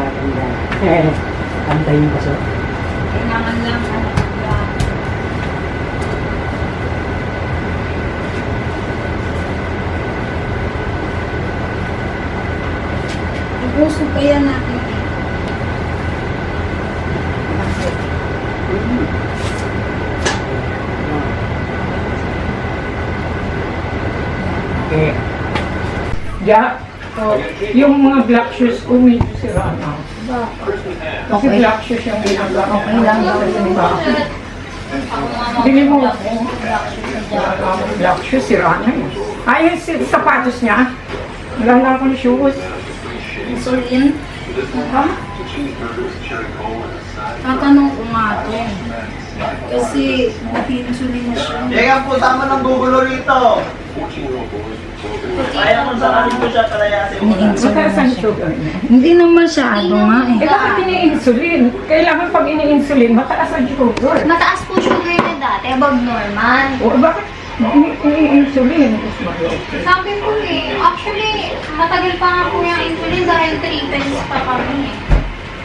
Ganda. Pantay yung paso. Kailangan lang ano. Ibusog kaya natin. Okay. Ja, yung mga black shoes ko medyo sira na. Kasi Okay. black shoes yung ginagawa. Okay lang daw. Bili mo ako. Black shoes, sira na yun. Ay, yung sapatos niya. Wala na akong shoes. Insulin? Ha? Tatanong ko nga to. Kasi nag-insulin na siya. Kaya po tama ng gugulo rito. Kaya kung sakaling ko siya palayasin mo na. Mataas ang sugar niya. Hindi naman masyado nga eh. Eh, bakit ini-insulin? Kailangan pag ini-insulin, mataas ang sugar. Mataas po sugar na dati, above normal. O, bakit ini-insulin? Mas okay. Sabi po eh, actually, matagal pa nga po yung insulin dahil 3 pence pa kami eh.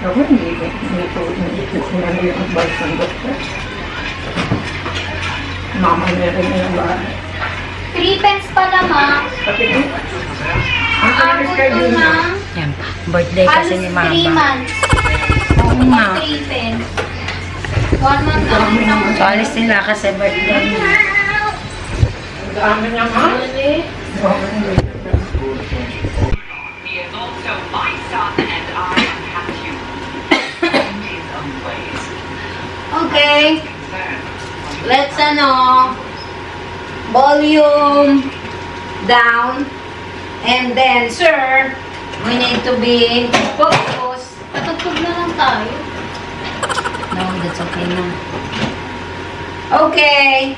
Ako hindi ko sinali yung advice ng doktor. Mama na rin yung bahay. 3 pence pa lamang, Pati ko. Ang abot alis ko kayo na. ng Yan, birthday kasi halos ni 3 Mama. months. Oo nga. 3 pence. 1 month ang isang So, alis nila kasi birthday niya. Ang dami niya ma. He is also my son, and I have to in his own ways. Okay, let's volume down. And then, sir, we need to be focused. Patugtog na lang tayo. No, that's okay na. Okay.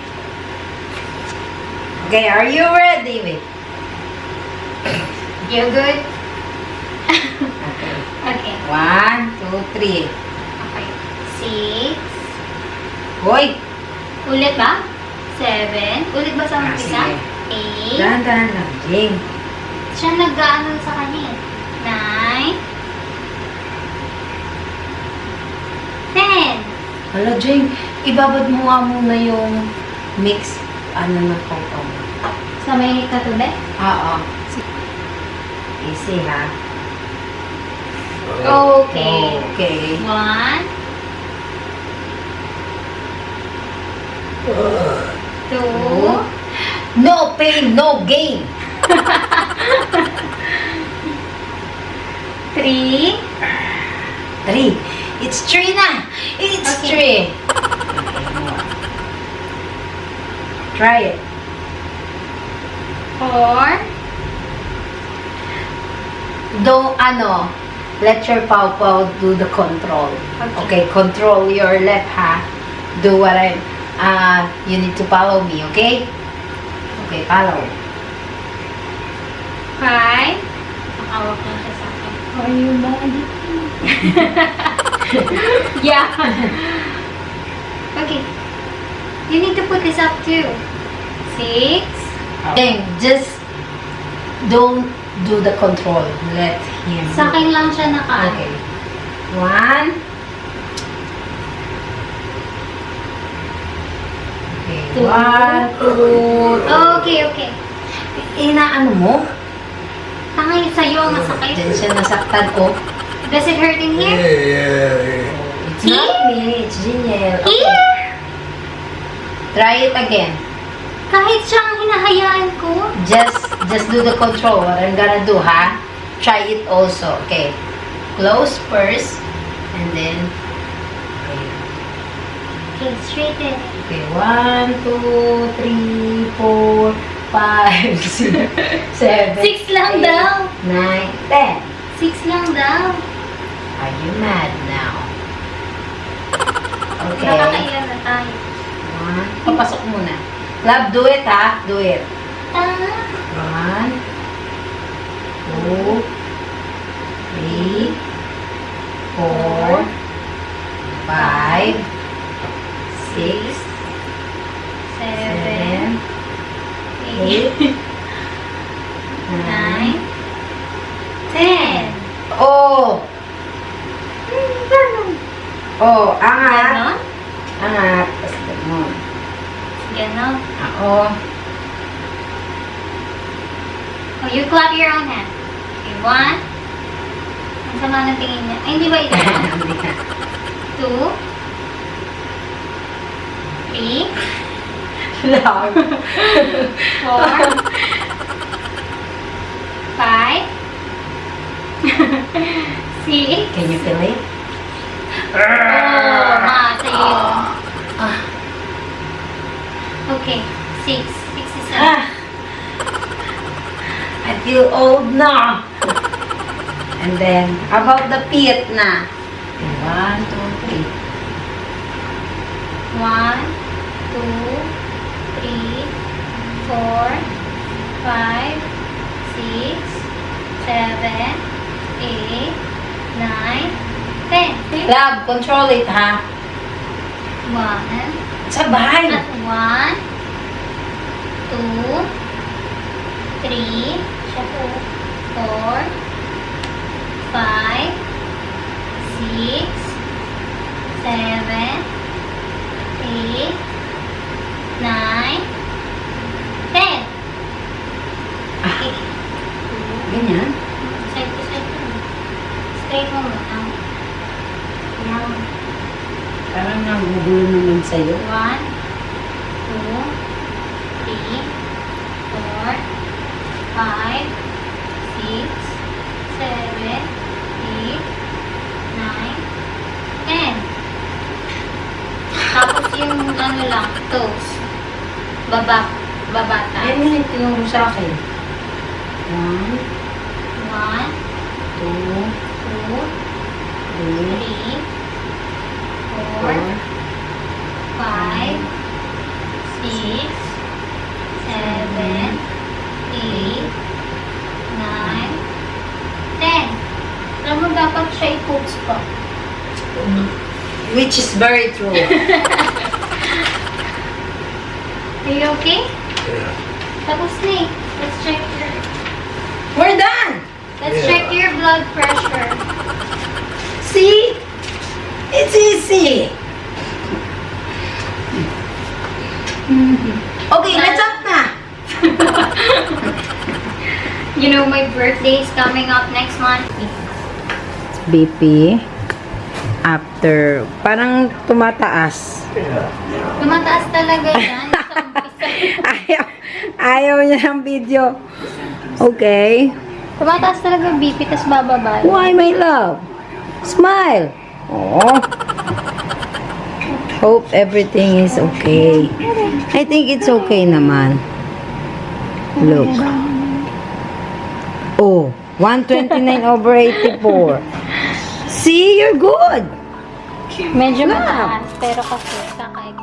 Okay, are you ready? Wait. You good? Okay. Okay. 1, 2, 3. Okay. 6. Hoy! Ulit ba? 7. Ulit ba sa umpisa? sige. 8. Dahan-dahan lang, Jing. Siya nag-ano sa kanya. 9. 10. Hala, Jing, ibabad mo nga muna yung mix, ng pawpaw mo. Sa may katubig? Oo. Easy, ha? Okay. Okay. 1. 2. No pain, no gain. 3. 3. It's 3 na. It's Okay. 3. Try it. 4. Don't, let your pawpaw do the control. Okay, control your left, ha? Do what you need to follow me, okay? Okay, follow. 5. Nakawak lang siya sa akin. Are you ready? Yeah. Okay. You need to put this up too. 6. Then, just don't do the control. Let him. Sa akin lang siya naka. Okay. 1. Okay. Two. 1, 2. Okay, okay. Inaano mo? Tangay sa'yo, masakit. Diyan siya nasaktan ko. Does it hurt in here? It's not me, it's Jiniel. Okay. Here? Try it again. Kahit siyang hinahayaan ko. Just do the control. What I'm gonna do, ha? Try it also. Okay. Close first. And then... Okay, straighten. Okay. 1, 2, 3, 4, 5, 6, 7, 6 lang daw. 9, 10. 6 lang daw. Are you mad now? Okay. Nakakailan na tayo. 1. Papasok muna. Love, do it, ha? Do it. 1, 2, 3, 4, 5, 6, 7, 8, 9, 10. Oh! Oh, angat. Ganon? Angat. Tapos ganon. Ganon. Oo. Oh, you clap your own hand. Okay, 1. Ang sama ng tingin niya. Ay, hindi ba ito? 2. 3. Love. 4. 5. 6. Can you feel it? Oh, ma, sa'yo. Okay, 6. 6 is Ah. I feel old now. And then, about the pit na. 1, 2, 3. 1, 2, 3, 4, 5, 6, 7, 8, 9, 10. Love, control it, ha? 1, Sabay. 1, 2, 3, 4, 5, 6, 7, 8, 9, 10. Okay. Ganyan. Side to side mo. Straight mo muna. Yan. Parang nagugulo naman sa'yo. 1, 2, 3, 4, 5, 6, 7, 8, 9, 10. Tapos yung ano lang, toes. Baba taas. Yan yung tinuro sa akin. 1, 1, 2, 2, 3, 3, 4, 4, 5, 6, 7, 8, 9, 10. Alam mo, dapat siya i-puts pa. which is very true. Are you okay? Tapos na eh. Let's check your... We're done! Let's check your blood pressure. See? It's easy. Okay, let's up na. You know, my birthday is coming up next month. BP. After, parang tumataas. Tumataas talaga yan. Sa umpisa. Ayaw niya ng video. Okay. Tumataas talaga yung BP, tas bababa. Why, my love? Smile. Oh. Hope everything is okay. I think it's okay naman. Look. Oh, 129/84. See, you're good. Medyo mataas, pero kasi kakain.